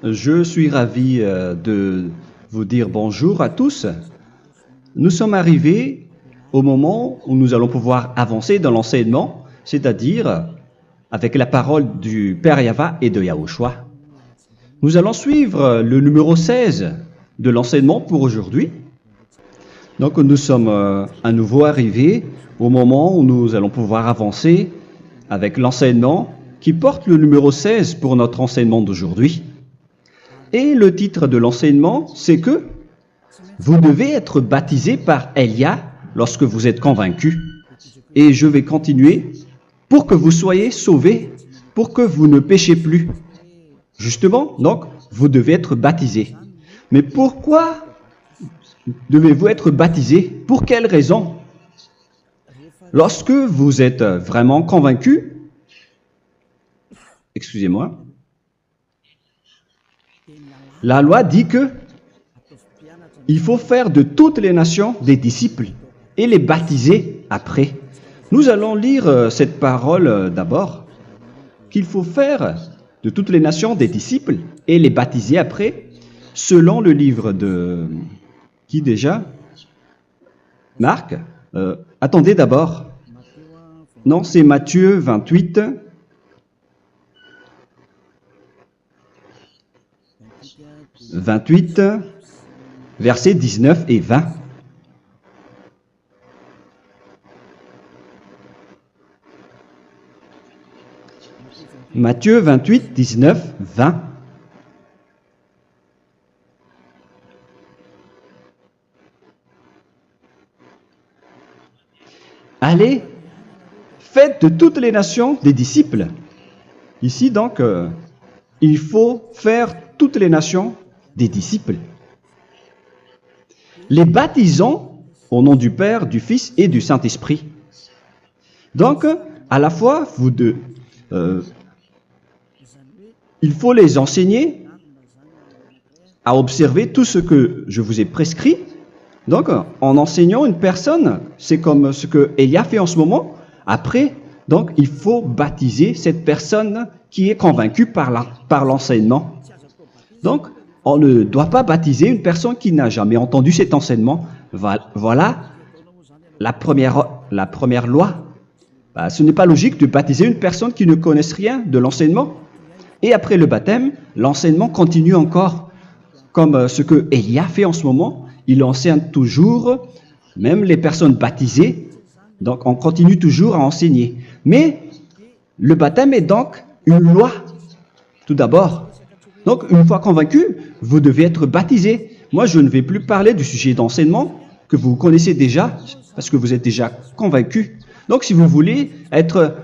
Je suis ravi de vous dire bonjour à tous. Nous sommes arrivés au moment où nous allons pouvoir avancer dans l'enseignement, c'est-à-dire avec la parole du Père Yava et de Yahushua. Nous allons suivre le numéro 16 de l'enseignement pour aujourd'hui. Donc nous sommes à nouveau arrivés au moment où nous allons pouvoir avancer avec l'enseignement qui porte le numéro 16 pour notre enseignement d'aujourd'hui. Et le titre de l'enseignement, c'est que vous devez être baptisé par Elia lorsque vous êtes convaincu. Et je vais continuer pour que vous soyez sauvés, pour que vous ne péchez plus. Justement, donc, vous devez être baptisé. Mais pourquoi devez-vous être baptisé? Pour quelle raison? Lorsque vous êtes vraiment convaincu, excusez-moi, la loi dit que il faut faire de toutes les nations des disciples et les baptiser après. Nous allons lire cette parole d'abord, qu'il faut faire de toutes les nations des disciples et les baptiser après, selon le livre de... Qui déjà? Marc. Attendez d'abord. Non, c'est Matthieu 28. Versets 19 et 20. Matthieu 28, 19, 20. Allez, faites de toutes les nations des disciples. Ici, donc, il faut faire toutes les nations des disciples. Les baptisons au nom du Père, du Fils et du Saint-Esprit. Donc, à la fois, il faut les enseigner à observer tout ce que je vous ai prescrit. Donc, en enseignant une personne, c'est comme ce que Elia fait en ce moment. Après, donc, il faut baptiser cette personne qui est convaincue par l'enseignement. Donc, on ne doit pas baptiser une personne qui n'a jamais entendu cet enseignement. Voilà la première loi. Ce n'est pas logique de baptiser une personne qui ne connaisse rien de l'enseignement. Et après le baptême, l'enseignement continue encore, comme ce que Elia fait en ce moment. Il enseigne toujours, même les personnes baptisées. Donc, on continue toujours à enseigner. Mais le baptême est donc une loi, tout d'abord. Donc, une fois convaincu, vous devez être baptisé. Moi, je ne vais plus parler du sujet d'enseignement que vous connaissez déjà, parce que vous êtes déjà convaincu. Donc, si vous voulez être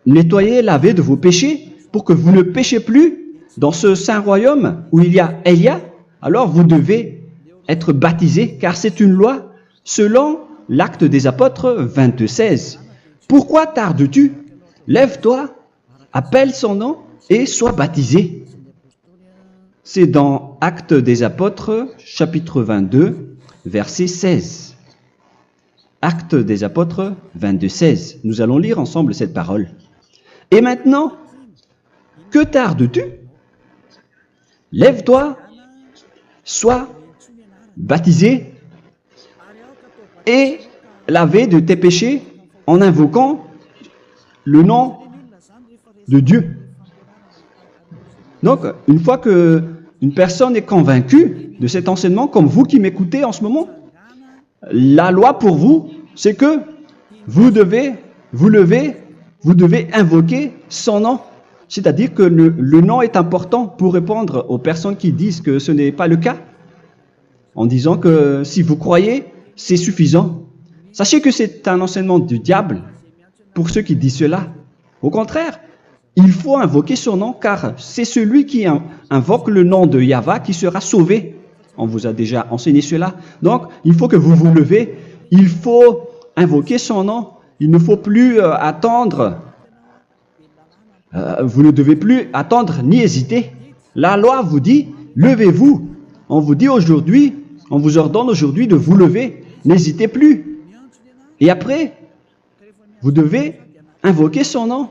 nettoyé, lavé de vos péchés, pour que vous ne péchez plus dans ce saint royaume où il y a Elia, alors vous devez être baptisé, car c'est une loi selon l'Acte des Apôtres 22:16. Pourquoi tardes-tu? Lève-toi, appelle son nom et sois baptisé. C'est dans Actes des Apôtres, chapitre 22, verset 16. Actes des Apôtres 22:16. Nous allons lire ensemble cette parole. Et maintenant, que tardes-tu? Lève-toi, sois baptisé et lavé de tes péchés en invoquant le nom de Dieu. Donc, une fois que une personne est convaincue de cet enseignement, comme vous qui m'écoutez en ce moment, la loi pour vous, c'est que vous devez invoquer son nom. C'est-à-dire que le nom est important pour répondre aux personnes qui disent que ce n'est pas le cas, en disant que si vous croyez, c'est suffisant. Sachez que c'est un enseignement du diable pour ceux qui disent cela. Au contraire, il faut invoquer son nom, car c'est celui qui invoque le nom de Yahva qui sera sauvé. On vous a déjà enseigné cela. Donc, il faut que vous vous levez. Il faut invoquer son nom. Il ne faut plus attendre. Vous ne devez plus attendre ni hésiter. La loi vous dit, levez-vous. On vous dit aujourd'hui, on vous ordonne aujourd'hui de vous lever. N'hésitez plus. Et après, vous devez invoquer son nom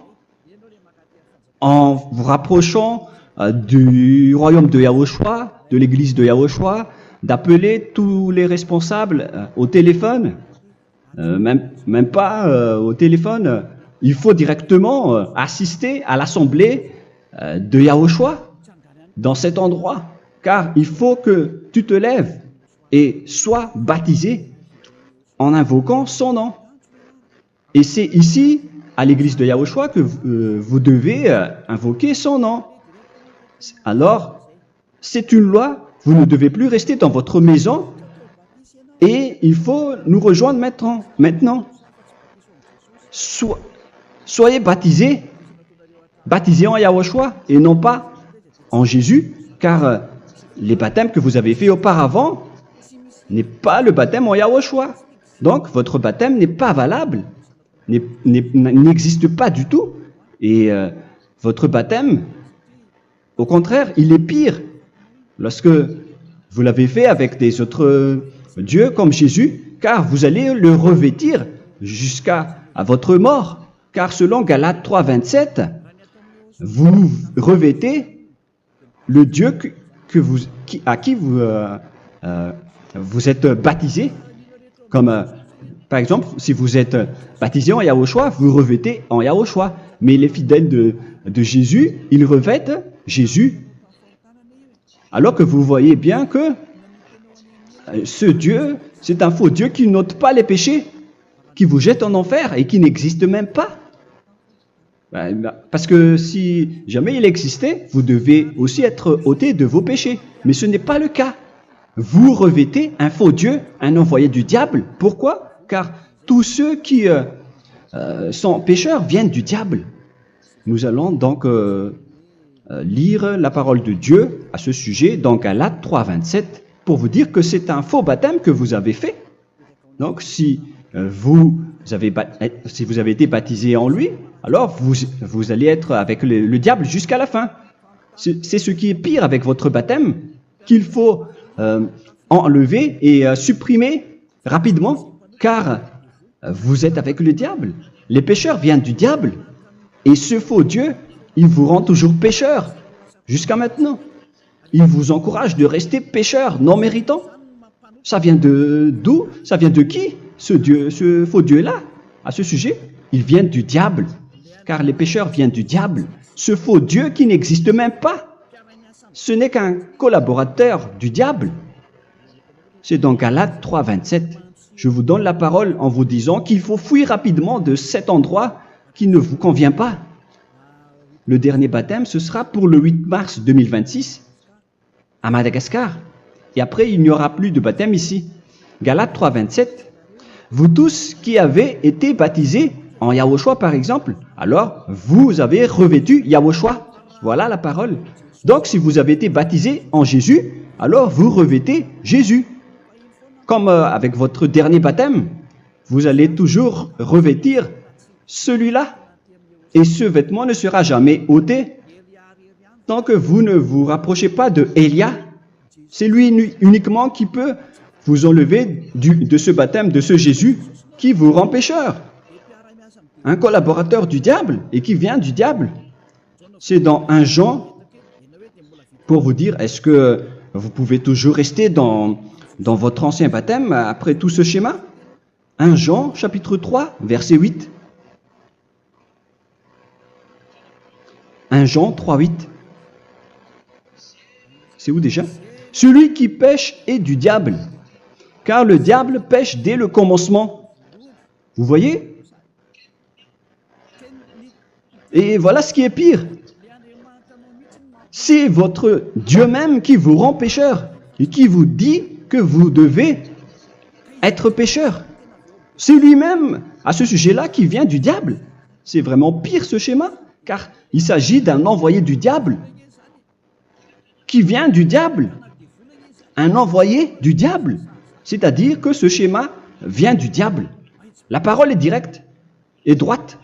en vous rapprochant du royaume de Yahushua, de l'église de Yahushua, d'appeler tous les responsables au téléphone, même pas au téléphone. Il faut directement assister à l'assemblée de Yahushua dans cet endroit, car il faut que tu te lèves et sois baptisé en invoquant son nom. Et c'est ici, à l'église de Yahushua, que vous devez invoquer son nom. Alors, c'est une loi, vous ne devez plus rester dans votre maison et il faut nous rejoindre maintenant. Soyez baptisés en Yahushua et non pas en Jésus, car les baptêmes que vous avez faits auparavant n'est pas le baptême en Yahushua. Donc, votre baptême n'est pas valable, n'existe pas du tout. Et votre baptême, au contraire, il est pire lorsque vous l'avez fait avec des autres dieux comme Jésus, car vous allez le revêtir jusqu'à votre mort. Car selon Galates 3, 27, vous revêtez le Dieu à qui vous êtes baptisé. Comme par exemple, si vous êtes baptisé en Yahushua, vous revêtez en Yahushua. Mais les fidèles de Jésus, ils revêtent Jésus. Alors que vous voyez bien que ce Dieu, c'est un faux Dieu qui n'ôte pas les péchés, qui vous jette en enfer et qui n'existe même pas. Parce que si jamais il existait, vous devez aussi être ôté de vos péchés. Mais ce n'est pas le cas. Vous revêtez un faux Dieu, un envoyé du diable. Pourquoi? Car tous ceux qui sont pécheurs viennent du diable. Nous allons donc lire la parole de Dieu à ce sujet dans Galates 3, 27 pour vous dire que c'est un faux baptême que vous avez fait. Donc si vous avez été baptisé en lui, alors vous allez être avec le diable jusqu'à la fin. C'est ce qui est pire avec votre baptême qu'il faut enlever et supprimer rapidement, car vous êtes avec le diable. Les pécheurs viennent du diable, et ce faux Dieu, il vous rend toujours pécheur, jusqu'à maintenant. Il vous encourage de rester pécheur, non méritant. Ça vient d'où? Ça vient de qui, ce faux Dieu-là? À ce sujet, ils viennent du diable, car les pécheurs viennent du diable. Ce faux Dieu qui n'existe même pas, ce n'est qu'un collaborateur du diable. C'est dans Galates 3, 27. Je vous donne la parole en vous disant qu'il faut fuir rapidement de cet endroit qui ne vous convient pas. Le dernier baptême, ce sera pour le 8 mars 2026 à Madagascar. Et après, il n'y aura plus de baptême ici. Galates 3, 27. Vous tous qui avez été baptisés en Yahushua, par exemple, alors vous avez revêtu Yahushua. Voilà la parole. Donc, si vous avez été baptisé en Jésus, alors vous revêtez Jésus. Comme avec votre dernier baptême, vous allez toujours revêtir celui-là. Et ce vêtement ne sera jamais ôté tant que vous ne vous rapprochez pas de Élia. C'est lui uniquement qui peut vous enlever de ce baptême, de ce Jésus qui vous rend pécheur. Un collaborateur du diable et qui vient du diable. C'est dans 1 Jean, pour vous dire, est-ce que vous pouvez toujours rester dans votre ancien baptême après tout ce schéma? 1 Jean, chapitre 3, verset 8. 1 Jean 3, 8. C'est où déjà? Celui qui pêche est du diable, car le diable pêche dès le commencement. Vous voyez? Et voilà ce qui est pire. C'est votre Dieu même qui vous rend pécheur et qui vous dit que vous devez être pécheur. C'est lui-même, à ce sujet-là, qui vient du diable. C'est vraiment pire ce schéma, car il s'agit d'un envoyé du diable qui vient du diable. Un envoyé du diable. C'est-à-dire que ce schéma vient du diable. La parole est directe et droite.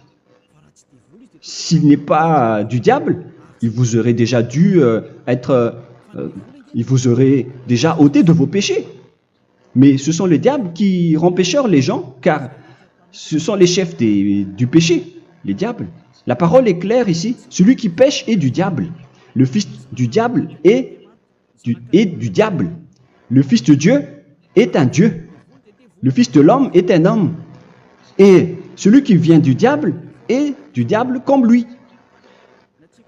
S'il n'est pas du diable, il vous aurait déjà il vous aurait déjà ôté de vos péchés. Mais ce sont les diables qui rendent pécheurs les gens, car ce sont les chefs du péché, les diables. La parole est claire ici. Celui qui pêche est du diable. le fils du diable est du diable. Le fils de Dieu est un Dieu. Le fils de l'homme est un homme. Et celui qui vient du diable est du diable comme lui.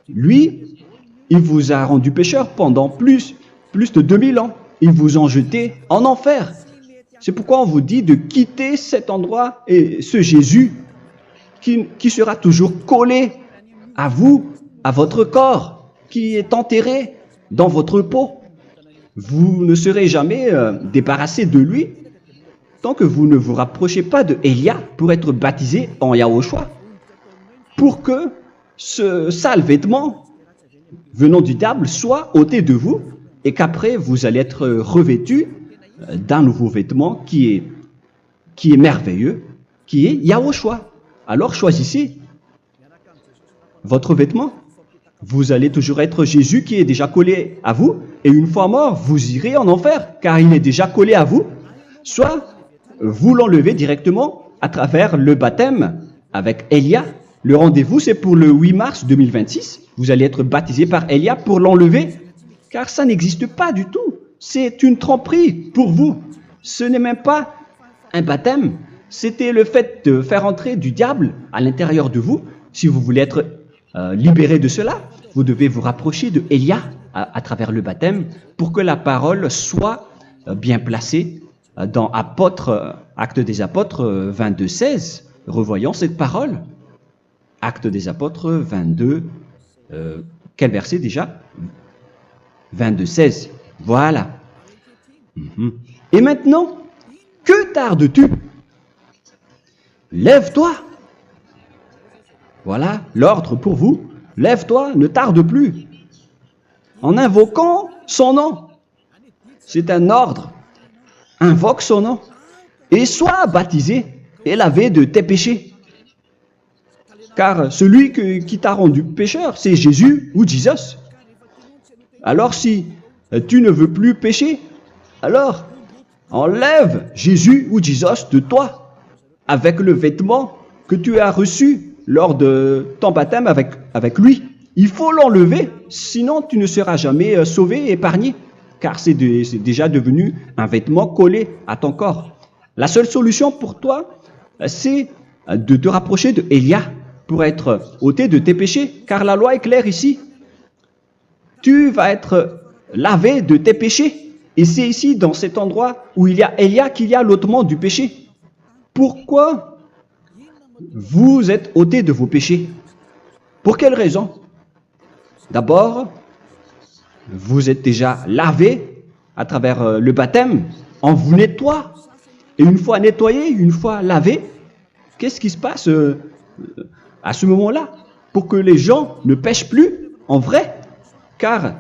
Lui, il vous a rendu pécheur pendant plus de 2000 ans. Il vous a jeté en enfer. C'est pourquoi on vous dit de quitter cet endroit et ce Jésus qui sera toujours collé à vous, à votre corps, qui est enterré dans votre peau. Vous ne serez jamais débarrassé de lui tant que vous ne vous rapprochez pas de Élia pour être baptisé en Yahushua, pour que ce sale vêtement venant du diable soit ôté de vous et qu'après vous allez être revêtu d'un nouveau vêtement qui est merveilleux, qui est Yahushua. Alors choisissez votre vêtement. Vous allez toujours être Jésus qui est déjà collé à vous, et une fois mort, vous irez en enfer, car il est déjà collé à vous. Soit vous l'enlevez directement à travers le baptême avec Élia. Le rendez-vous, c'est pour le 8 mars 2026. Vous allez être baptisé par Élia pour l'enlever, car ça n'existe pas du tout. C'est une tromperie pour vous. Ce n'est même pas un baptême. C'était le fait de faire entrer du diable à l'intérieur de vous. Si vous voulez être libéré de cela, vous devez vous rapprocher de Élia à travers le baptême pour que la parole soit bien placée dans Actes des Apôtres 22, 16. Revoyons cette parole. Actes des Apôtres 22, quel verset déjà? 22, 16. Voilà. Et maintenant, que tardes-tu? Lève-toi. Voilà l'ordre pour vous. Lève-toi, ne tarde plus. En invoquant son nom. C'est un ordre. Invoque son nom. Et sois baptisé et lavé de tes péchés. Car celui qui t'a rendu pécheur, c'est Jésus ou Jesus. Alors si tu ne veux plus pécher, alors enlève Jésus ou Jesus de toi avec le vêtement que tu as reçu lors de ton baptême avec lui. Il faut l'enlever, sinon tu ne seras jamais sauvé, épargné, car c'est déjà devenu un vêtement collé à ton corps. La seule solution pour toi, c'est de te rapprocher de Élia pour être ôté de tes péchés, car la loi est claire ici. Tu vas être lavé de tes péchés. Et c'est ici, dans cet endroit où il y a Élia, qu'il y a l'ôtement du péché. Pourquoi vous êtes ôté de vos péchés? Pour quelle raison? D'abord, vous êtes déjà lavé à travers le baptême. On vous nettoie. Et une fois nettoyé, une fois lavé, qu'est-ce qui se passe à ce moment-là? Pour que les gens ne pêchent plus en vrai. Car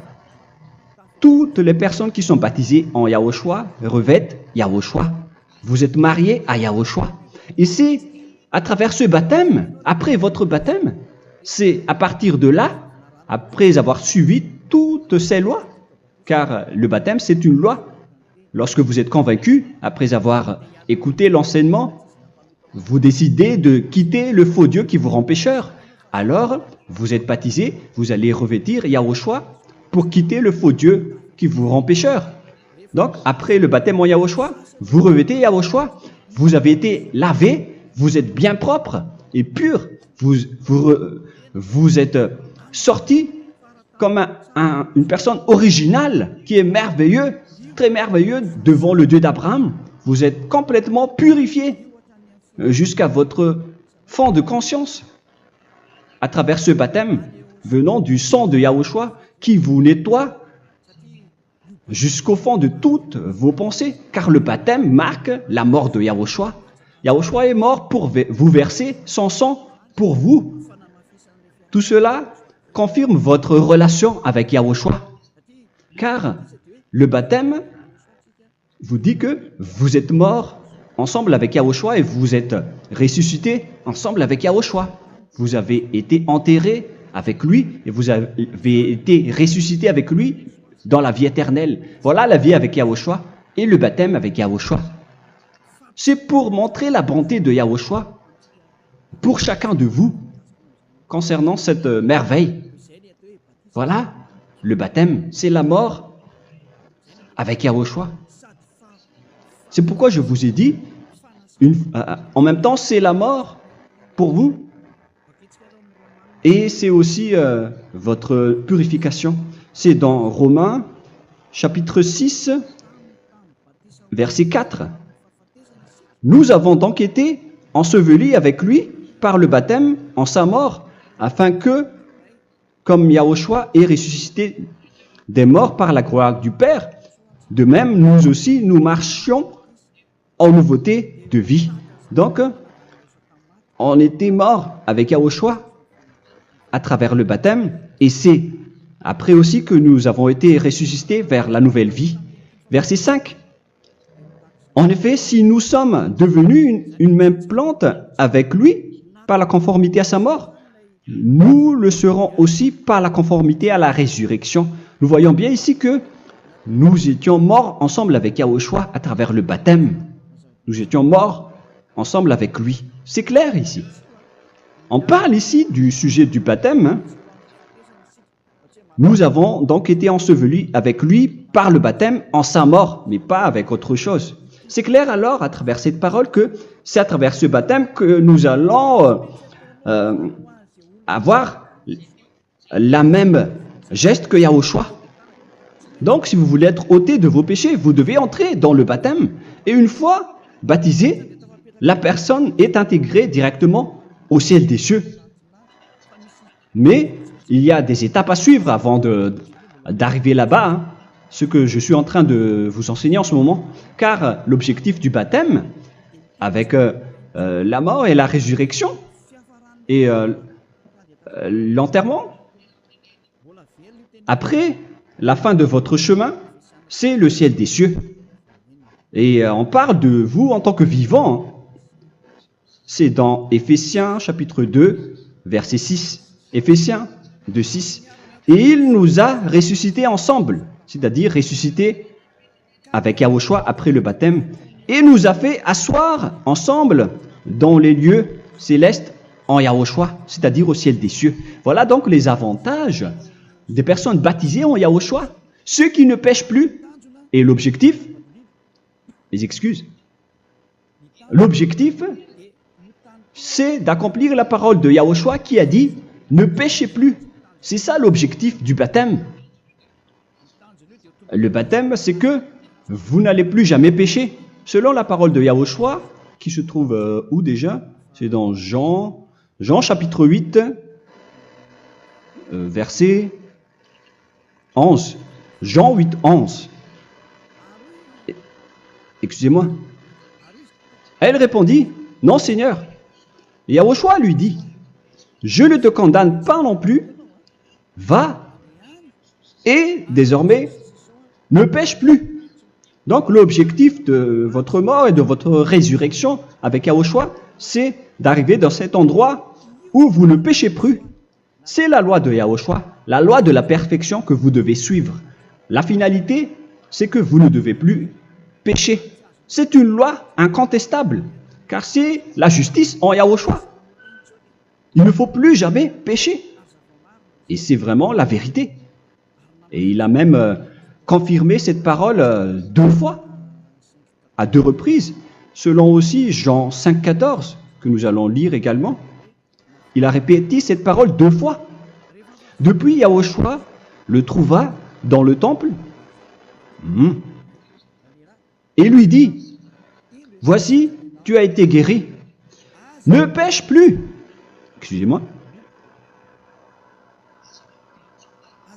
toutes les personnes qui sont baptisées en Yahushua revêtent Yahushua. Vous êtes mariés à Yahushua. Et c'est à travers ce baptême, après votre baptême, c'est à partir de là, après avoir suivi toutes ces lois, car le baptême c'est une loi. Lorsque vous êtes convaincu, après avoir écouté l'enseignement, vous décidez de quitter le faux Dieu qui vous rend pécheur. Alors, vous êtes baptisé, vous allez revêtir Yahushua pour quitter le faux Dieu qui vous rend pécheur. Donc, après le baptême en Yahushua, vous revêtez Yahushua. Vous avez été lavé, vous êtes bien propre et pur. Vous êtes sorti comme une personne originale qui est merveilleux, très merveilleux devant le Dieu d'Abraham. Vous êtes complètement purifié jusqu'à votre fond de conscience à travers ce baptême venant du sang de Yahushua qui vous nettoie jusqu'au fond de toutes vos pensées, car le baptême marque la mort de Yahushua. Yahushua est mort pour vous verser son sang pour vous. Tout cela confirme votre relation avec Yahushua, car le baptême vous dit que vous êtes mort ensemble avec Yahushua et vous êtes ressuscité ensemble avec Yahushua. Vous avez été enterré avec lui et vous avez été ressuscité avec lui dans la vie éternelle. Voilà la vie avec Yahushua et le baptême avec Yahushua. C'est pour montrer la bonté de Yahushua pour chacun de vous concernant cette merveille. Voilà le baptême, c'est la mort avec Yahushua. C'est pourquoi je vous ai dit, en même temps, c'est la mort pour vous. Et c'est aussi votre purification. C'est dans Romains, chapitre 6, verset 4. Nous avons donc été ensevelis avec lui par le baptême en sa mort, afin que, comme Yahushua est ressuscité des morts par la gloire du Père, de même, nous aussi, nous marchions en nouveauté de vie. Donc, on était morts avec Yahushua à travers le baptême, et c'est après aussi que nous avons été ressuscités vers la nouvelle vie. Verset 5. En effet, si nous sommes devenus une même plante avec lui par la conformité à sa mort, nous le serons aussi par la conformité à la résurrection. Nous voyons bien ici que nous étions morts ensemble avec Yahushua à travers le baptême. Nous étions morts ensemble avec lui. C'est clair ici. On parle ici du sujet du baptême. Nous avons donc été ensevelis avec lui par le baptême en sa mort, mais pas avec autre chose. C'est clair alors à travers cette parole que c'est à travers ce baptême que nous allons avoir la même geste que Yahushua. Donc si vous voulez être ôté de vos péchés, vous devez entrer dans le baptême. Et une fois baptisé, la personne est intégrée directement au ciel des cieux. Mais il y a des étapes à suivre avant d'arriver là-bas, hein, ce que je suis en train de vous enseigner en ce moment, car l'objectif du baptême, avec la mort et la résurrection, et l'enterrement, après la fin de votre chemin, c'est le ciel des cieux. Et on parle de vous en tant que vivant. C'est dans Éphésiens chapitre 2, verset 6. Éphésiens 2, 6. Et il nous a ressuscités ensemble, c'est-à-dire ressuscités avec Yahushua après le baptême, et nous a fait asseoir ensemble dans les lieux célestes en Yahushua, c'est-à-dire au ciel des cieux. Voilà donc les avantages des personnes baptisées en Yahushua, ceux qui ne pêchent plus. Et l'objectif, les excuses, l'objectif, c'est d'accomplir la parole de Yahushua qui a dit « Ne péchez plus ». C'est ça l'objectif du baptême. Le baptême, c'est que vous n'allez plus jamais pécher. Selon la parole de Yahushua, qui se trouve où déjà? C'est dans Jean chapitre 8, verset 11. Jean 8, 11. Excusez-moi. Elle répondit, « Non, Seigneur. » Et Yahushua lui dit, « Je ne te condamne pas non plus. Va et désormais ne pêche plus. » Donc l'objectif de votre mort et de votre résurrection avec Yahushua, c'est d'arriver dans cet endroit où vous ne péchez plus. C'est la loi de Yahushua, la loi de la perfection que vous devez suivre. La finalité, c'est que vous ne devez plus pécher. C'est une loi incontestable, car c'est la justice en Yahushua. Il ne faut plus jamais pécher. Et c'est vraiment la vérité. Et il a même confirmé cette parole 2 fois, à 2 reprises, selon aussi Jean 5, 14, que nous allons lire également. Il a répété cette parole 2 fois. Depuis, Yahushua le trouva dans le temple et lui dit, « Voici, tu as été guéri. Ne pêche plus. » Excusez-moi.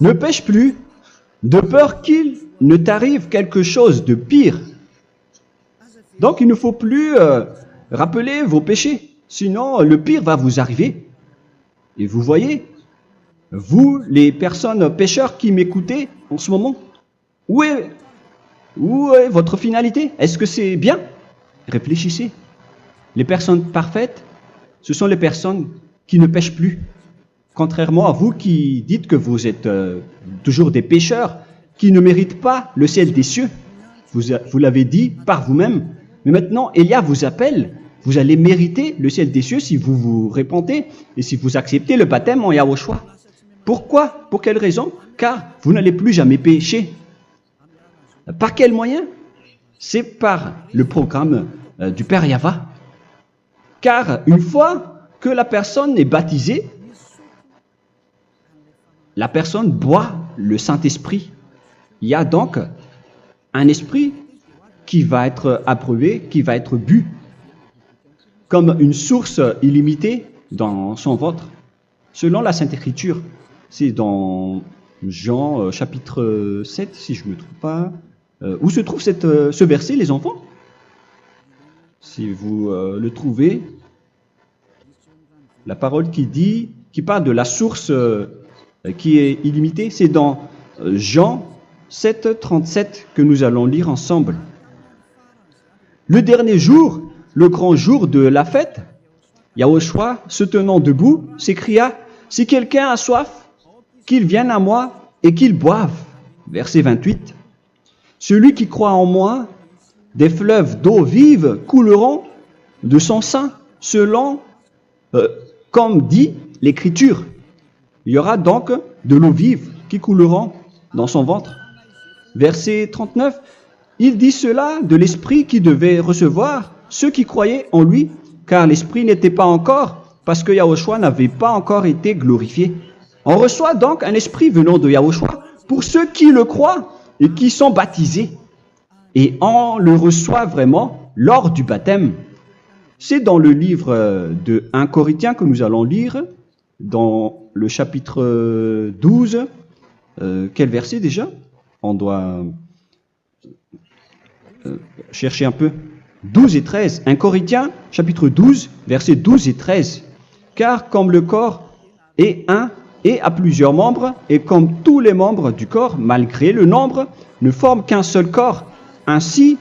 Ne pêche plus, de peur qu'il ne t'arrive quelque chose de pire. Donc il ne faut plus rappeler vos péchés, sinon le pire va vous arriver. Et vous voyez, vous les personnes pécheurs qui m'écoutez en ce moment, où est votre finalité? Est-ce que c'est bien? Réfléchissez. Les personnes parfaites, ce sont les personnes qui ne pêchent plus. Contrairement à vous qui dites que vous êtes toujours des pécheurs qui ne méritent pas le ciel des cieux. Vous l'avez dit par vous-même. Mais maintenant, Élia vous appelle. Vous allez mériter le ciel des cieux si vous vous repentez et si vous acceptez le baptême en Yahushua. Pourquoi? Pour quelle raison? Car vous n'allez plus jamais pécher. Par quel moyen? C'est par le programme du Père Yahva. Car une fois que la personne est baptisée, la personne boit le Saint-Esprit. Il y a donc un esprit qui va être approuvé, qui va être bu, comme une source illimitée dans son ventre, selon la Sainte Écriture. C'est dans Jean chapitre 7, si je ne me trompe pas. Où se trouve ce verset, les enfants? Si vous le trouvez, la parole qui parle de la source qui est illimitée, c'est dans Jean 7, 37 que nous allons lire ensemble. Le dernier jour, le grand jour de la fête, Yahushua, se tenant debout, s'écria, « Si quelqu'un a soif, qu'il vienne à moi et qu'il boive. » Verset 28. « Celui qui croit en moi, des fleuves d'eau vive couleront de son sein, selon, comme dit l'Écriture. » Il y aura donc de l'eau vive qui couleront dans son ventre. Verset 39. Il dit cela de l'Esprit qui devait recevoir ceux qui croyaient en lui, car l'Esprit n'était pas encore, parce que Yahushua n'avait pas encore été glorifié. On reçoit donc un Esprit venant de Yahushua pour ceux qui le croient et qui sont baptisés. Et on le reçoit vraiment lors du baptême. C'est dans le livre de 1 Corinthiens que nous allons lire, dans le chapitre 12. Quel verset déjà? On doit chercher un peu. 12 et 13. 1 Corinthiens, chapitre 12, versets 12 et 13. Car comme le corps est un et a plusieurs membres, et comme tous les membres du corps, malgré le nombre, ne forment qu'un seul corps, ainsi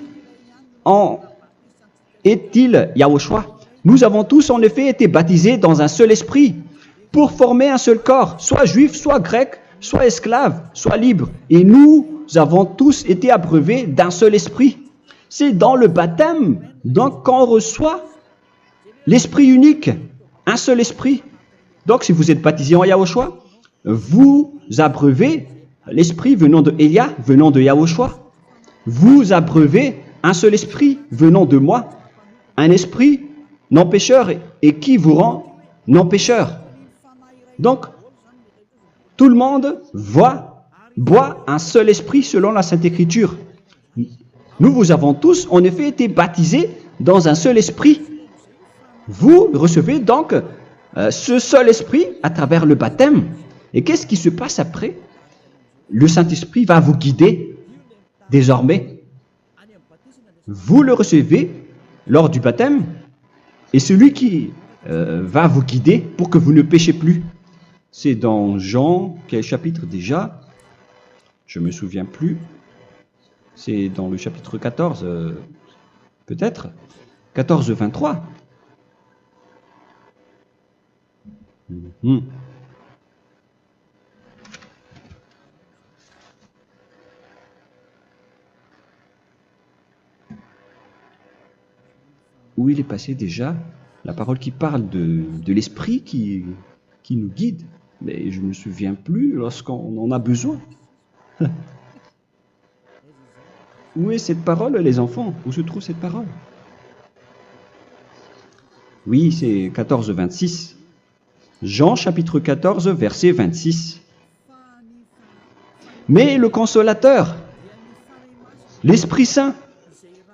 en est-il Yahushua. Nous avons tous en effet été baptisés dans un seul esprit, pour former un seul corps, soit juif, soit grec, soit esclave, soit libre. Et nous avons tous été abreuvés d'un seul esprit. C'est dans le baptême, donc, qu'on reçoit l'esprit unique, un seul esprit. Donc, si vous êtes baptisé en Yahushua, vous abreuvez l'esprit venant de Elia, venant de Yahushua. Vous abreuvez un seul esprit venant de moi, un esprit non pécheur et qui vous rend non pécheur. Donc, tout le monde boit un seul esprit selon la Sainte Écriture. Nous avons tous en effet été baptisés dans un seul esprit. Vous recevez donc ce seul esprit à travers le baptême. Et qu'est-ce qui se passe après? Le Saint-Esprit va vous guider désormais. Vous le recevez lors du baptême et celui qui va vous guider pour que vous ne péchez plus. C'est dans Jean, quel chapitre déjà? Je ne me souviens plus. C'est dans le chapitre 14, peut-être. 14, 23. Où il est passé déjà? La parole qui parle de l'esprit qui nous guide. Mais je ne me souviens plus lorsqu'on en a besoin. Où est cette parole, les enfants? Où se trouve cette parole? Oui, c'est 14, 26. Jean chapitre 14, verset 26. Mais le consolateur, l'Esprit Saint,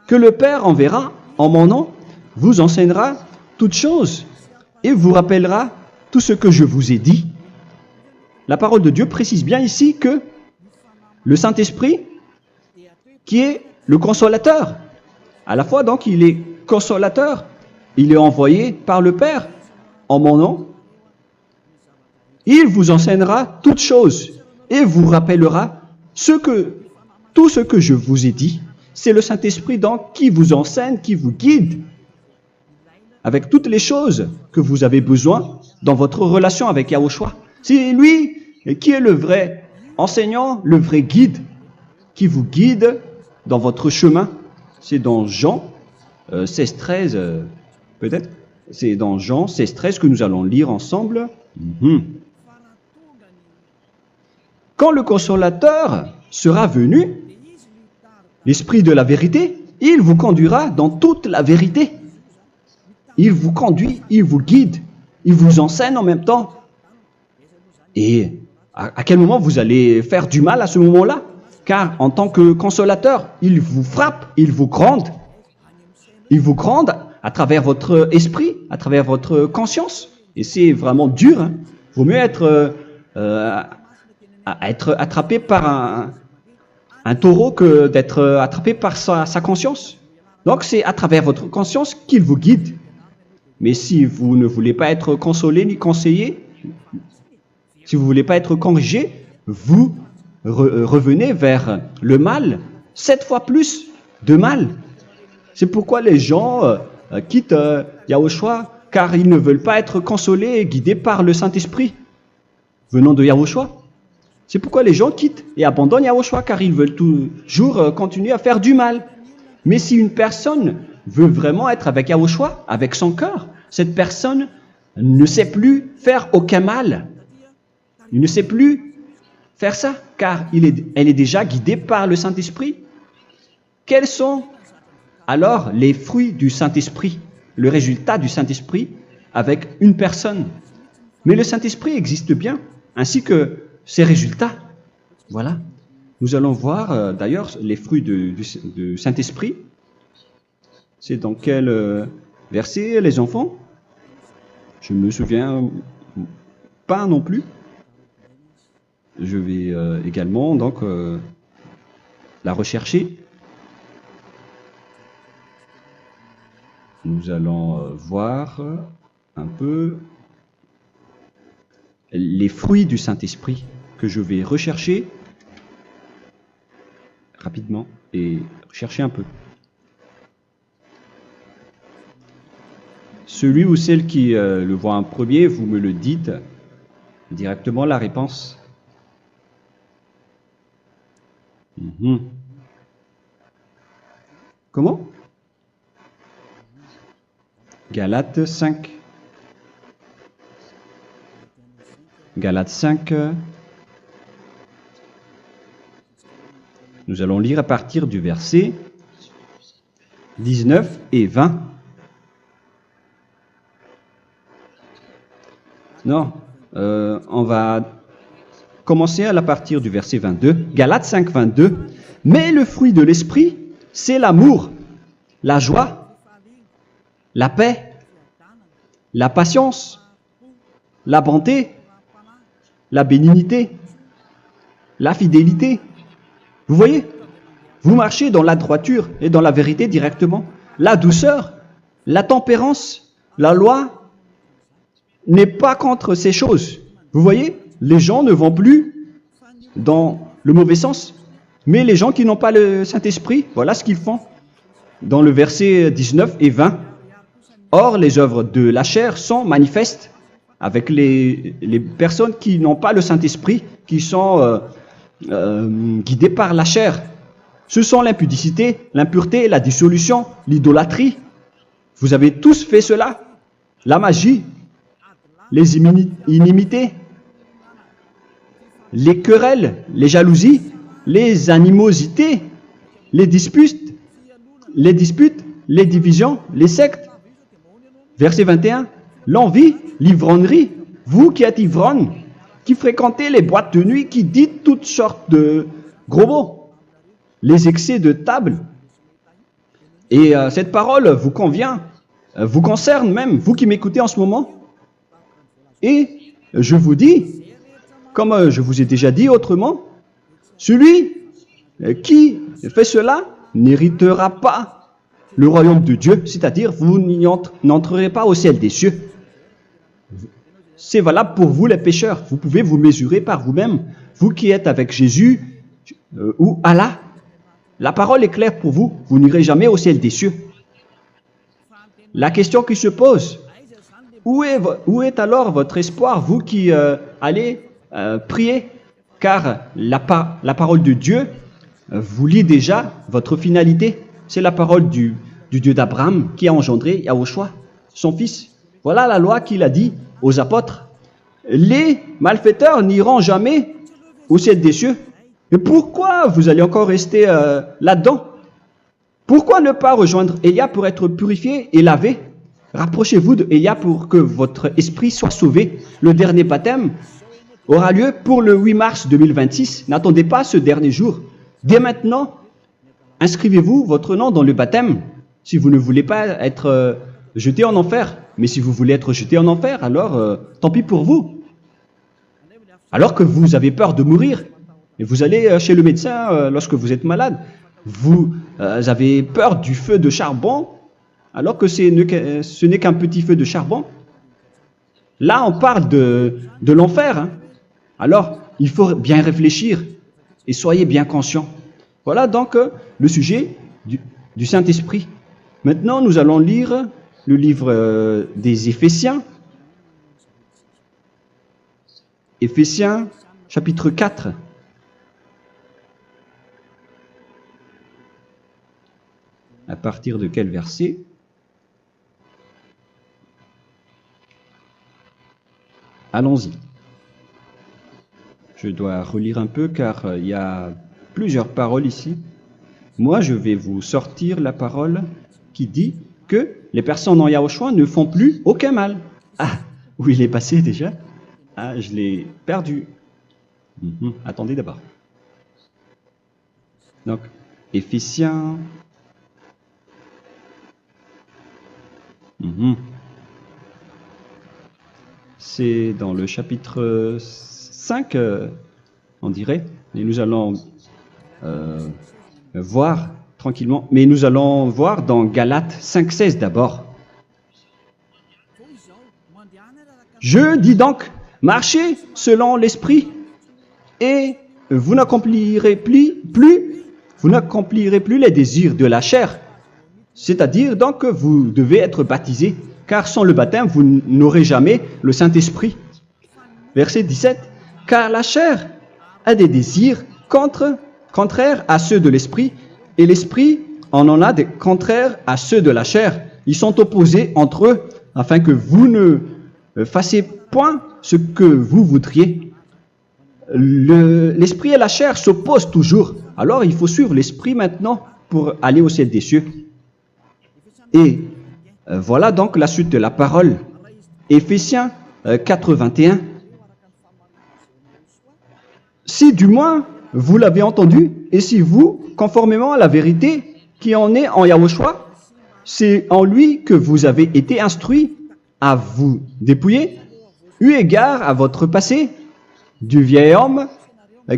que le Père enverra en mon nom, vous enseignera toutes choses et vous rappellera tout ce que je vous ai dit. La parole de Dieu précise bien ici que le Saint-Esprit, qui est le consolateur, à la fois donc il est consolateur, il est envoyé par le Père en mon nom, il vous enseignera toutes choses et vous rappellera tout ce que je vous ai dit. C'est le Saint-Esprit donc qui vous enseigne, qui vous guide avec toutes les choses que vous avez besoin dans votre relation avec Yahushua. C'est lui qui est le vrai enseignant, le vrai guide, qui vous guide dans votre chemin. C'est dans Jean 16, 13, peut-être. C'est dans Jean 16, 13 que nous allons lire ensemble. quand le consolateur sera venu, l'Esprit de la vérité, il vous conduira dans toute la vérité. Il vous conduit, il vous guide, il vous enseigne en même temps. Et à quel moment vous allez faire du mal à ce moment-là? Car en tant que consolateur, il vous frappe, il vous gronde. Il vous gronde à travers votre esprit, à travers votre conscience. Et c'est vraiment dur. Hein. Il vaut mieux être attrapé par un taureau que d'être attrapé par sa conscience. Donc c'est à travers votre conscience qu'il vous guide. Mais si vous ne voulez pas être consolé ni conseillé, si vous ne voulez pas être corrigé, vous revenez vers le mal, 7 fois plus de mal. C'est pourquoi les gens quittent Yahushua, car ils ne veulent pas être consolés et guidés par le Saint-Esprit venant de Yahushua. C'est pourquoi les gens quittent et abandonnent Yahushua, car ils veulent toujours continuer à faire du mal. Mais si une personne veut vraiment être avec Yahushua, avec son cœur, cette personne ne sait plus faire aucun mal. Il ne sait plus faire ça, car elle est déjà guidée par le Saint-Esprit. Quels sont alors les fruits du Saint-Esprit, le résultat du Saint-Esprit avec une personne? Mais le Saint-Esprit existe bien, ainsi que ses résultats. Voilà. Nous allons voir d'ailleurs les fruits du Saint-Esprit. C'est dans quel verset, les enfants? Je ne me souviens pas non plus. Je vais également donc la rechercher. Nous allons voir un peu les fruits du Saint-Esprit que je vais rechercher rapidement et chercher un peu. Celui ou celle qui le voit en premier, vous me le dites directement la réponse. Comment? Galates 5. Galates 5. Nous allons lire à partir du verset 19 et 20. Non, on va commencer à partir du verset 22. Galates 5, 22. Mais le fruit de l'esprit, c'est l'amour, la joie, la paix, la patience, la bonté, la bénignité, la fidélité. Vous voyez? Vous marchez dans la droiture et dans la vérité directement. La douceur, la tempérance, la loi n'est pas contre ces choses. Vous voyez? Les gens ne vont plus dans le mauvais sens. Mais les gens qui n'ont pas le Saint-Esprit, voilà ce qu'ils font. Dans le verset 19 et 20. Or, les œuvres de la chair sont manifestes avec les personnes qui n'ont pas le Saint-Esprit, qui sont guidées par la chair. Ce sont l'impudicité, l'impureté, la dissolution, l'idolâtrie. Vous avez tous fait cela. La magie, les inimités, les querelles, les jalousies, les animosités, les disputes, les divisions, les sectes. Verset 21, l'envie, l'ivrognerie, vous qui êtes ivrognes, qui fréquentez les boîtes de nuit, qui dites toutes sortes de gros mots, les excès de table. Et cette parole vous convient, vous concerne même, vous qui m'écoutez en ce moment. Et je vous dis, comme je vous ai déjà dit autrement, celui qui fait cela n'héritera pas le royaume de Dieu, c'est-à-dire vous n'entrerez pas au ciel des cieux. C'est valable pour vous les pécheurs. Vous pouvez vous mesurer par vous-même, vous qui êtes avec Jésus ou Allah. La parole est claire pour vous, vous n'irez jamais au ciel des cieux. La question qui se pose, où est alors votre espoir, vous qui allez prier? Car la parole de Dieu vous lit déjà votre finalité. C'est la parole du Dieu d'Abraham qui a engendré Yahushua, son fils. Voilà la loi qu'il a dit aux apôtres. Les malfaiteurs n'iront jamais au ciel des cieux. Mais pourquoi vous allez encore rester là-dedans? Pourquoi ne pas rejoindre Élia pour être purifié et lavé? Rapprochez-vous de Élia pour que votre esprit soit sauvé. Le dernier baptême aura lieu pour le 8 mars 2026. N'attendez pas ce dernier jour. Dès maintenant, inscrivez-vous votre nom dans le baptême si vous ne voulez pas être jeté en enfer. Mais si vous voulez être jeté en enfer, alors tant pis pour vous. Alors que vous avez peur de mourir, et vous allez chez le médecin lorsque vous êtes malade, vous avez peur du feu de charbon, alors que ce n'est qu'un petit feu de charbon. Là, on parle de l'enfer. Hein. Alors, il faut bien réfléchir et soyez bien conscients. Voilà donc le sujet du Saint-Esprit. Maintenant, nous allons lire le livre des Éphésiens. Éphésiens, chapitre 4. À partir de quel verset? Allons-y. Je dois relire un peu car il y a plusieurs paroles ici. Moi, je vais vous sortir la parole qui dit que les personnes en Yahushua ne font plus aucun mal. Ah, où il est passé déjà? Ah, je l'ai perdu. Attendez d'abord. Donc, Éphésiens. C'est dans le chapitre 5, on dirait. Et nous allons voir tranquillement. Mais nous allons voir dans Galates 5,16 d'abord. Je dis donc, marchez selon l'esprit et vous n'accomplirez plus les désirs de la chair. C'est-à-dire donc que vous devez être baptisé, car sans le baptême, vous n'aurez jamais le Saint-Esprit. Verset 17. Car la chair a des désirs contraires à ceux de l'esprit, et l'esprit en a des contraires à ceux de la chair. Ils sont opposés entre eux, afin que vous ne fassiez point ce que vous voudriez. L'esprit et la chair s'opposent toujours. Alors il faut suivre l'esprit maintenant pour aller au ciel des cieux. Et voilà donc la suite de la parole. Éphésiens 4:21. Si du moins vous l'avez entendu, et si vous, conformément à la vérité qui en est en Yahushua, c'est en lui que vous avez été instruits à vous dépouiller, eu égard à votre passé, du vieil homme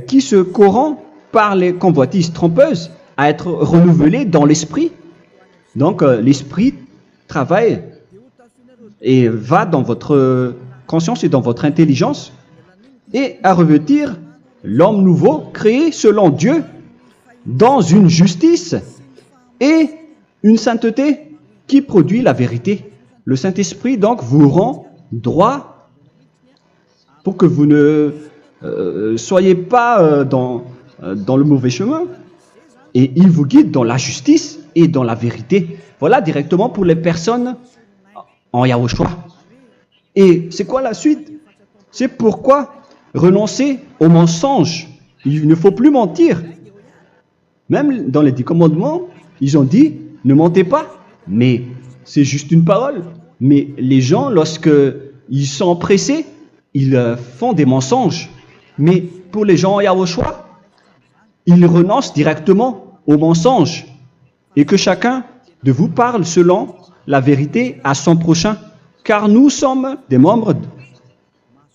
qui se corrompt par les convoitises trompeuses, à être renouvelé dans l'esprit. Donc l'esprit travaille et va dans votre conscience et dans votre intelligence et à revêtir l'homme nouveau créé selon Dieu dans une justice et une sainteté qui produit la vérité. Le Saint-Esprit donc vous rend droit pour que vous ne soyez pas dans le mauvais chemin, et il vous guide dans la justice et dans la vérité. Voilà directement pour les personnes en Yahushua. Et c'est quoi la suite? C'est pourquoi renoncer au mensonge. Il ne faut plus mentir. Même dans les 10 commandements, ils ont dit ne mentez pas. Mais c'est juste une parole. Mais les gens, lorsqu'ils sont pressés, ils font des mensonges. Mais pour les gens en Yahushua, ils renoncent directement au mensonge. Et que chacun de vous parle selon la vérité à son prochain. Car nous sommes des membres.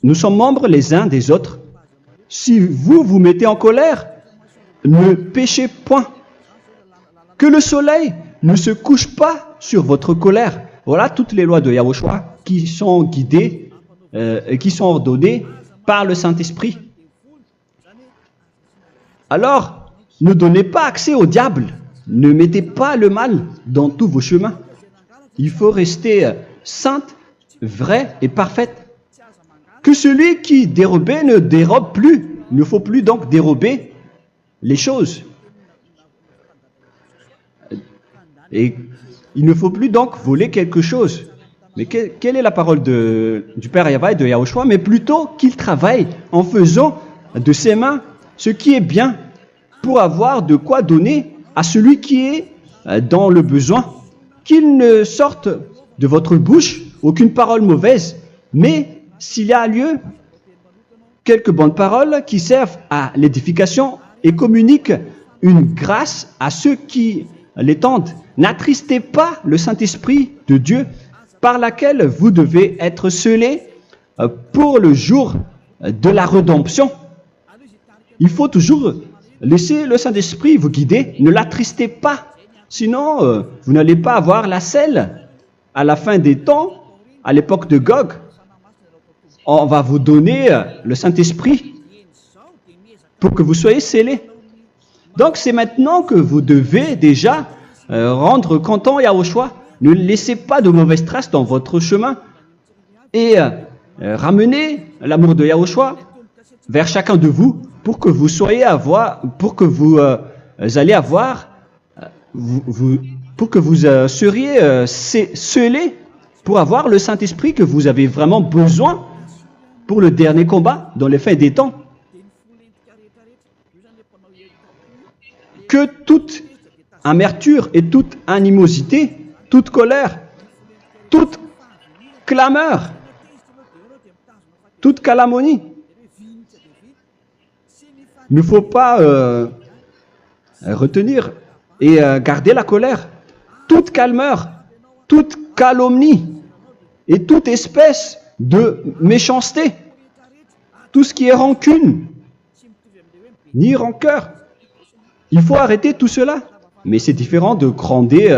Nous sommes membres les uns des autres. Si vous vous mettez en colère, ne péchez point. Que le soleil ne se couche pas sur votre colère. Voilà toutes les lois de Yahushua qui sont guidées, qui sont ordonnées par le Saint-Esprit. Alors, ne donnez pas accès au diable. Ne mettez pas le mal dans tous vos chemins. Il faut rester sainte, vraie et parfaite. Que celui qui dérobait ne dérobe plus. Il ne faut plus donc dérober les choses. Et il ne faut plus donc voler quelque chose. Mais quelle est la parole du Père Yahweh et de Yahushua? Mais plutôt qu'il travaille en faisant de ses mains ce qui est bien pour avoir de quoi donner à celui qui est dans le besoin. Qu'il ne sorte de votre bouche aucune parole mauvaise, mais s'il y a lieu, quelques bonnes paroles qui servent à l'édification et communiquent une grâce à ceux qui l'étendent. N'attristez pas le Saint-Esprit de Dieu par laquelle vous devez être scellés pour le jour de la rédemption. Il faut toujours laisser le Saint-Esprit vous guider, ne l'attristez pas, sinon vous n'allez pas avoir la selle. À la fin des temps, à l'époque de Gog, on va vous donner le Saint-Esprit pour que vous soyez scellés. Donc c'est maintenant que vous devez déjà rendre content Yahushua. Ne laissez pas de mauvaises traces dans votre chemin et ramenez l'amour de Yahushua vers chacun de vous pour que vous soyez seriez scellés pour avoir le Saint-Esprit que vous avez vraiment besoin pour le dernier combat dans les fins des temps. Que toute amertume et toute animosité, toute colère, toute clameur, toute calomnie, il ne faut pas retenir et garder la colère. Toute calmeur, toute calomnie et toute espèce de méchanceté, tout ce qui est rancune, ni rancœur. Il faut arrêter tout cela. Mais c'est différent de gronder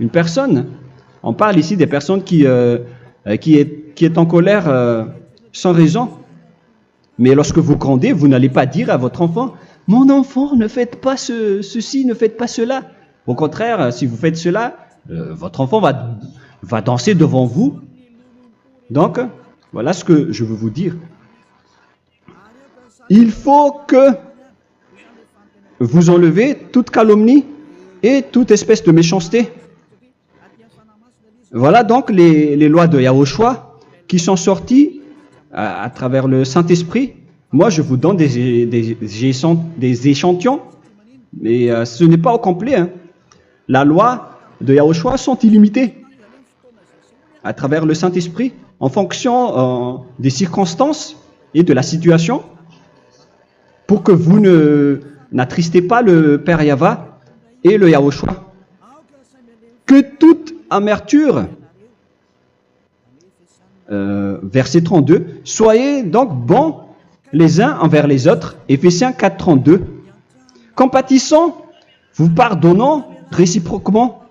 une personne. On parle ici des personnes qui est en colère sans raison. Mais lorsque vous grondez, vous n'allez pas dire à votre enfant « Mon enfant, ne faites pas ceci, ne faites pas cela ». Au contraire, si vous faites cela, votre enfant va danser devant vous. Donc, voilà ce que je veux vous dire. Il faut que vous enlevez toute calomnie et toute espèce de méchanceté. Voilà donc les lois de Yahushua qui sont sorties à travers le Saint-Esprit. Moi, je vous donne des échantillons, mais ce n'est pas au complet. Hein. La loi de Yahushua sont illimitées à travers le Saint-Esprit en fonction des circonstances et de la situation pour que vous n'attristez pas le Père Yahva et le Yahushua. Que toute amertume, verset 32, soyez donc bons les uns envers les autres, Éphésiens 4, 32, compatissant, vous pardonnant réciproquement.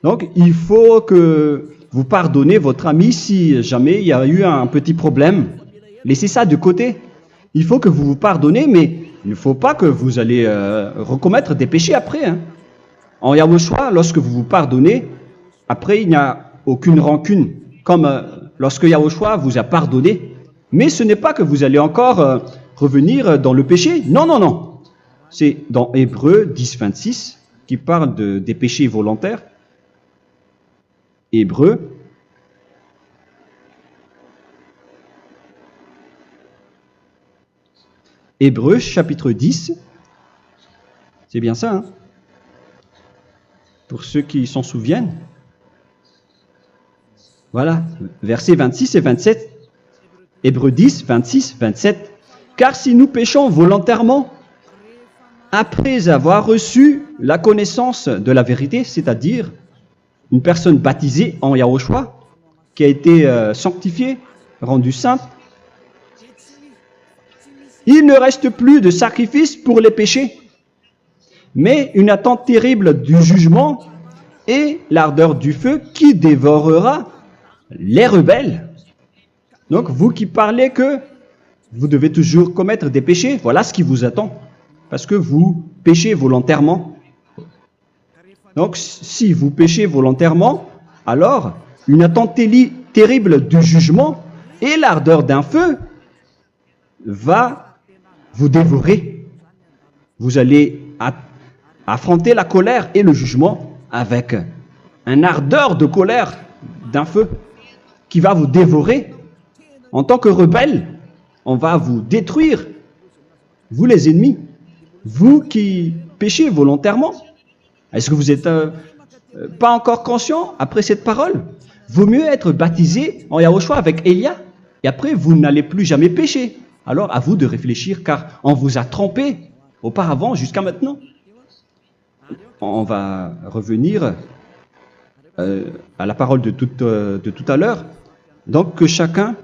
Donc, il faut que vous pardonnez votre ami si jamais il y a eu un petit problème. Laissez ça de côté. Il faut que vous vous pardonnez, mais il ne faut pas que vous allez recommettre des péchés après. Hein. En Yahushua, lorsque vous vous pardonnez, après, il n'y a aucune rancune, comme lorsque Yahushua vous a pardonné. Mais ce n'est pas que vous allez encore revenir dans le péché. Non, non, non. C'est dans Hébreux 10, 26 qui parle des péchés volontaires. Hébreux. Hébreux chapitre 10. C'est bien ça, hein? Pour ceux qui s'en souviennent. Voilà, versets 26 et 27. Hébreux 10, 26, 27. Car si nous péchons volontairement, après avoir reçu la connaissance de la vérité, c'est-à-dire une personne baptisée en Yahushua, qui a été sanctifiée, rendue sainte, il ne reste plus de sacrifice pour les péchés, mais une attente terrible du jugement et l'ardeur du feu qui dévorera les rebelles. Donc, vous qui parlez que vous devez toujours commettre des péchés, voilà ce qui vous attend, parce que vous péchez volontairement. Donc, si vous péchez volontairement, alors une attente terrible du jugement et l'ardeur d'un feu va vous dévorer. Vous allez affronter la colère et le jugement avec une ardeur de colère d'un feu qui va vous dévorer en tant que rebelle, on va vous détruire, vous les ennemis, vous qui péchez volontairement. Est-ce que vous n'êtes pas encore conscient après cette parole? Vaut mieux être baptisé en Yahushua avec Elia, et après vous n'allez plus jamais pécher. Alors à vous de réfléchir, car on vous a trompé auparavant jusqu'à maintenant. On va revenir à la parole de tout à l'heure. Donc que chacun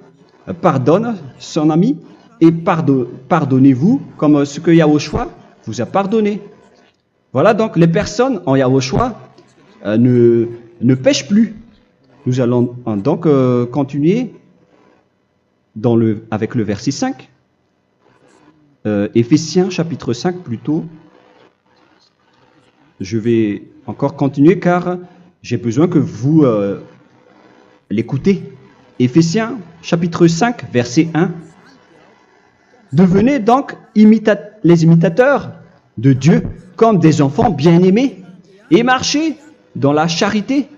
pardonne son ami et pardonnez-vous comme ce que Yahushua vous a pardonné. Voilà donc les personnes en Yahushua ne pêchent plus. Nous allons donc continuer avec le verset 5. Éphésiens chapitre 5 plutôt. Je vais encore continuer car j'ai besoin que vous l'écoutez. Éphésiens chapitre 5 verset 1. Devenez donc les imitateurs de Dieu comme des enfants bien-aimés et marchez dans la charité.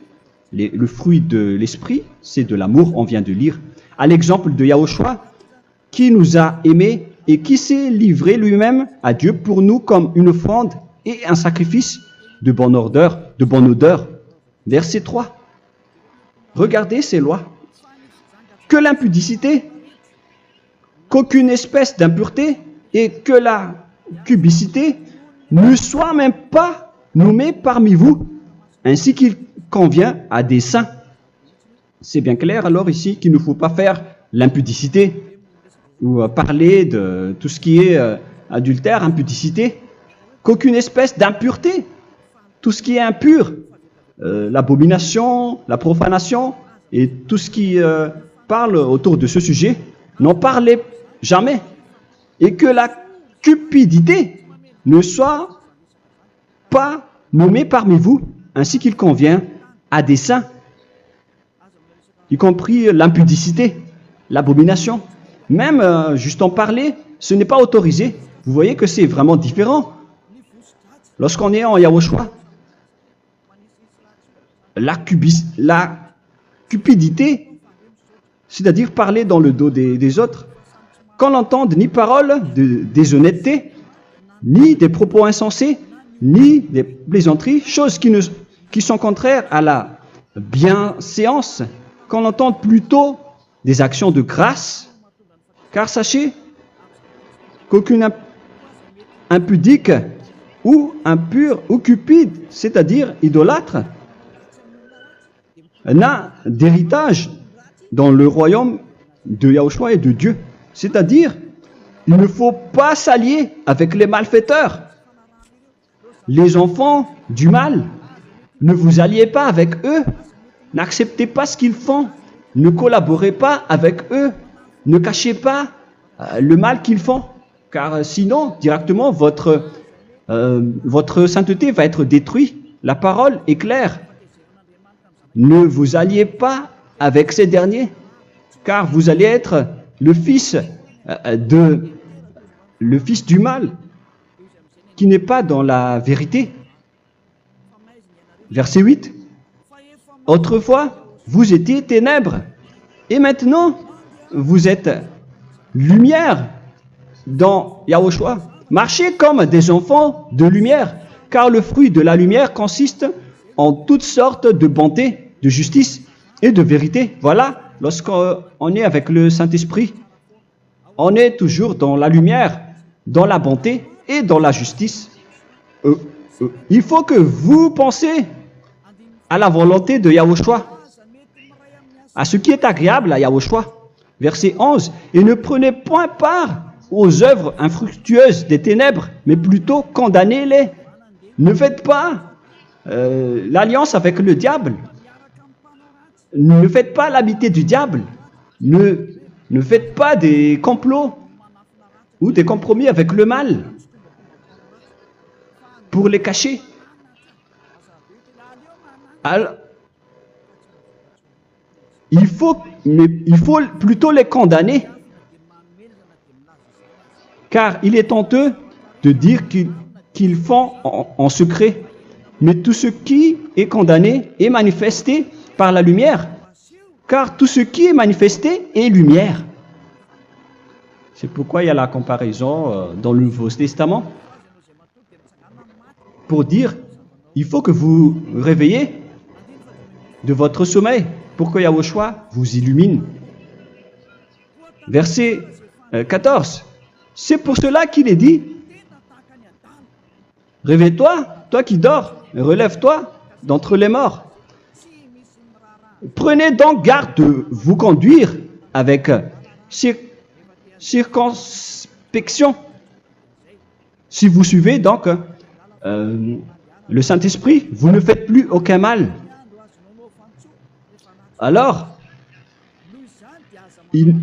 Le fruit de l'esprit, c'est de l'amour, on vient de lire, à l'exemple de Yahushua, qui nous a aimés et qui s'est livré lui-même à Dieu pour nous comme une offrande et un sacrifice de bonne odeur. Verset 3. Regardez ces lois. Que l'impudicité, qu'aucune espèce d'impureté et que la cubicité ne soit même pas nommée parmi vous, ainsi qu'il convient à des saints. C'est bien clair alors ici qu'il ne faut pas faire l'impudicité ou parler de tout ce qui est adultère, impudicité, qu'aucune espèce d'impureté, tout ce qui est impur, l'abomination, la profanation et tout ce qui parle autour de ce sujet, n'en parlez jamais. Et que la cupidité ne soit pas nommée parmi vous, ainsi qu'il convient à des saints, y compris l'impudicité, l'abomination. Même juste en parler, ce n'est pas autorisé. Vous voyez que c'est vraiment différent. Lorsqu'on est en Yahushua, la cupidité, c'est-à-dire parler dans le dos des autres, qu'on n'entende ni parole de déshonnêteté, ni des propos insensés, ni des plaisanteries, choses qui sont contraires à la bienséance, qu'on entende plutôt des actions de grâce, car sachez qu'aucune impudique ou impure ou cupide, c'est-à-dire idolâtre, n'a d'héritage dans le royaume de Yahushua et de Dieu. C'est-à-dire, il ne faut pas s'allier avec les malfaiteurs. Les enfants du mal, ne vous alliez pas avec eux. N'acceptez pas ce qu'ils font. Ne collaborez pas avec eux. Ne cachez pas le mal qu'ils font. Car sinon, directement, votre sainteté va être détruite. La parole est claire. Ne vous alliez pas avec ces derniers, car vous allez être le fils du mal, qui n'est pas dans la vérité. Verset 8. Autrefois, vous étiez ténèbres, et maintenant, vous êtes lumière dans Yahushua. Marchez comme des enfants de lumière, car le fruit de la lumière consiste en toutes sortes de bonté, de justice et de vérité. Voilà, lorsqu'on est avec le Saint-Esprit, on est toujours dans la lumière, dans la bonté et dans la justice. Il faut que vous pensiez à la volonté de Yahushua, à ce qui est agréable à Yahushua. Verset 11. Et ne prenez point part aux œuvres infructueuses des ténèbres, mais plutôt condamnez-les. Ne faites pas l'alliance avec le diable. Ne faites pas l'amitié du diable. Ne faites pas des complots ou des compromis avec le mal pour les cacher. Alors, il faut plutôt les condamner, car il est honteux de dire qu'ils font en secret. Mais tout ce qui est condamné est manifesté par la lumière, car tout ce qui est manifesté est lumière. C'est pourquoi il y a la comparaison dans le Nouveau Testament pour dire il faut que vous réveillez de votre sommeil pour que Yahushua vous illumine. Verset 14. C'est pour cela qu'il est dit réveille-toi, toi qui dors, relève-toi d'entre les morts. Prenez donc garde de vous conduire avec circonspection. Si vous suivez donc le Saint-Esprit, vous ne faites plus aucun mal. Alors, il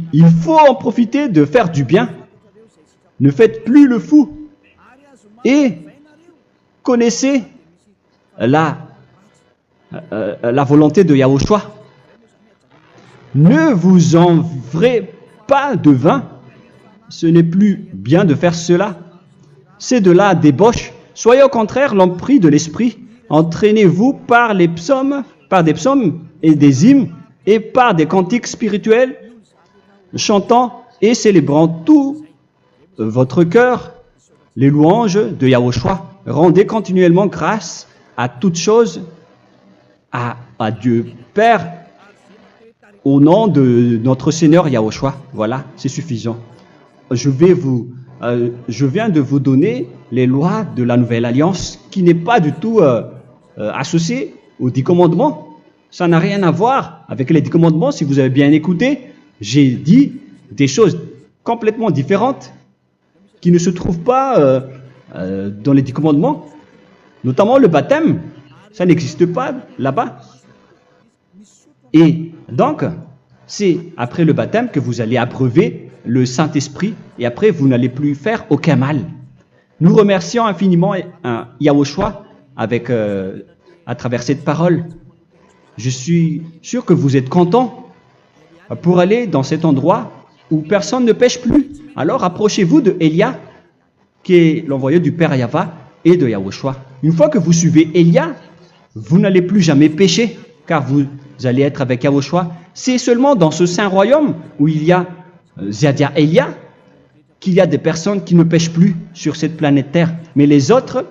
faut en profiter de faire du bien. Ne faites plus le fou. Et connaissez la volonté de Yahushua. Ne vous envrez pas de vin. Ce n'est plus bien de faire cela. C'est de la débauche. Soyez au contraire l'empris de l'esprit. Entraînez-vous par des psaumes et des hymnes et par des cantiques spirituels, chantant et célébrant tout votre cœur les louanges de Yahushua. Rendez continuellement grâce à toutes choses à Dieu Père au nom de notre Seigneur Yahushua. Voilà, c'est suffisant. Je viens de vous donner les lois de la Nouvelle Alliance qui n'est pas du tout associée aux 10 commandements. Ça n'a rien à voir avec les 10 commandements. Si vous avez bien écouté, j'ai dit des choses complètement différentes qui ne se trouvent pas dans les 10 commandements. Notamment le baptême, ça n'existe pas là-bas. Et donc, c'est après le baptême que vous allez abreuver le Saint-Esprit et après vous n'allez plus faire aucun mal. Nous remercions infiniment Yahushua à travers cette parole. Je suis sûr que vous êtes contents pour aller dans cet endroit où personne ne pêche plus. Alors approchez-vous de Élia, qui est l'envoyé du Père Yahva et de Yahushua. Une fois que vous suivez Élia, vous n'allez plus jamais pécher, car vous allez être avec Yahushua. C'est seulement dans ce saint royaume où il y a Ziadia Elia qu'il y a des personnes qui ne pêchent plus sur cette planète Terre. Mais les autres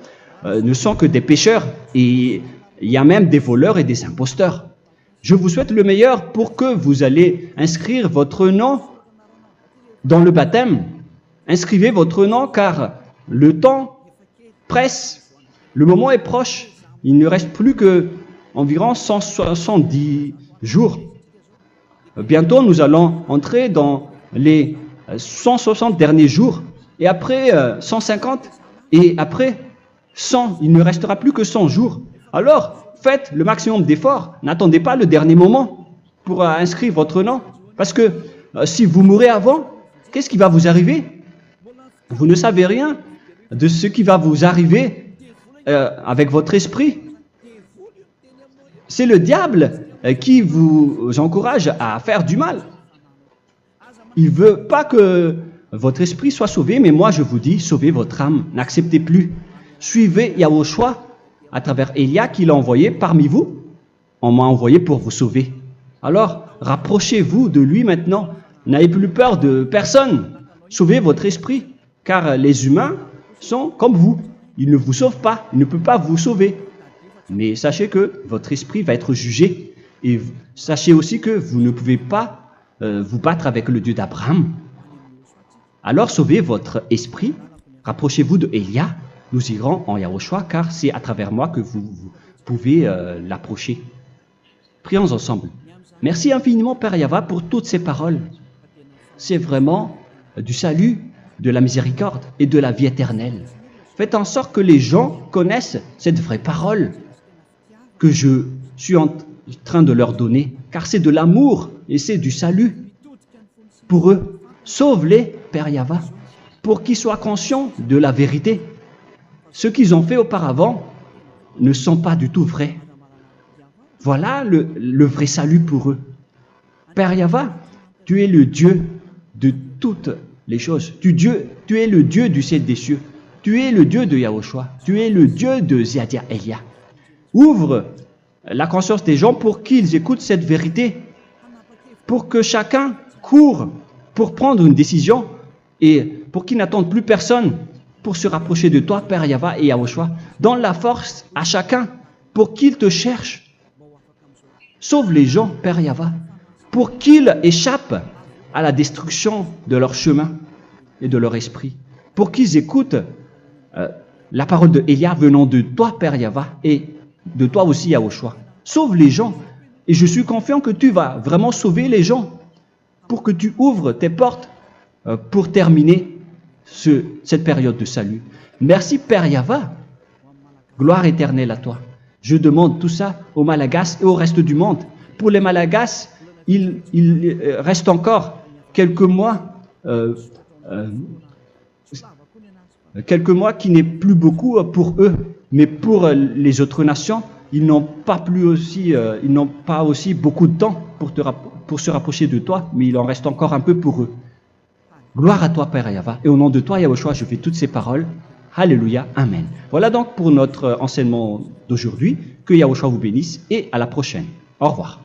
ne sont que des pécheurs et il y a même des voleurs et des imposteurs. Je vous souhaite le meilleur pour que vous allez inscrire votre nom dans le baptême. Inscrivez votre nom car le temps presse, le moment est proche. Il ne reste plus que environ 170 jours. Bientôt, nous allons entrer dans les 160 derniers jours, et après 150, et après 100. Il ne restera plus que 100 jours. Alors, faites le maximum d'efforts. N'attendez pas le dernier moment pour inscrire votre nom. Parce que si vous mourrez avant, qu'est-ce qui va vous arriver? Vous ne savez rien de ce qui va vous arriver avec votre esprit. C'est le diable qui vous encourage à faire du mal. Il ne veut pas que votre esprit soit sauvé, mais moi je vous dis, sauvez votre âme, n'acceptez plus. Suivez Yahushua à travers Élia qu'il a envoyé parmi vous. On m'a envoyé pour vous sauver. Alors, rapprochez-vous de lui maintenant. N'ayez plus peur de personne. Sauvez votre esprit, car les humains sont comme vous. Ils ne vous sauvent pas, ils ne peuvent pas vous sauver. Mais sachez que votre esprit va être jugé. Et sachez aussi que vous ne pouvez pas vous battre avec le Dieu d'Abraham. Alors sauvez votre esprit, rapprochez-vous de Élia, nous irons en Yahushua, car c'est à travers moi que vous pouvez l'approcher. Prions ensemble. Merci infiniment, Père Yahva, pour toutes ces paroles. C'est vraiment du salut, de la miséricorde et de la vie éternelle. Faites en sorte que les gens connaissent cette vraie parole que je suis en train de leur donner, car c'est de l'amour et c'est du salut pour eux. Sauve-les, Père Yahva, pour qu'ils soient conscients de la vérité. Ce qu'ils ont fait auparavant ne sont pas du tout vrais. Voilà le vrai salut pour eux. Père Yahva, tu es le Dieu de toutes les choses. Tu es le Dieu du ciel des cieux. Tu es le Dieu de Yahushua. Tu es le Dieu de Ziadia Elia. Ouvre la conscience des gens pour qu'ils écoutent cette vérité, pour que chacun court pour prendre une décision et pour qu'ils n'attendent plus personne pour se rapprocher de toi, Père Yahweh et Yahushua. Donne la force à chacun pour qu'ils te cherchent. Sauve les gens, Père Yahweh, pour qu'ils échappent à la destruction de leur chemin et de leur esprit, pour qu'ils écoutent la parole de Élia venant de toi, Père Yahweh, et de toi aussi, Yahushua. Sauve les gens, et je suis confiant que tu vas vraiment sauver les gens, pour que tu ouvres tes portes pour terminer cette période de salut. Merci, Père Yahweh. Gloire éternelle à toi. Je demande tout ça aux Malagasy et au reste du monde. Pour les Malagasy, il reste encore quelques mois qui n'est plus beaucoup pour eux, mais pour les autres nations, ils n'ont pas aussi beaucoup de temps pour se rapprocher de toi, mais il en reste encore un peu pour eux. Gloire à toi, Père Yahweh, et au nom de toi, Yahushua, je fais toutes ces paroles. Alléluia, Amen. Voilà donc pour notre enseignement d'aujourd'hui. Que Yahushua vous bénisse et à la prochaine. Au revoir.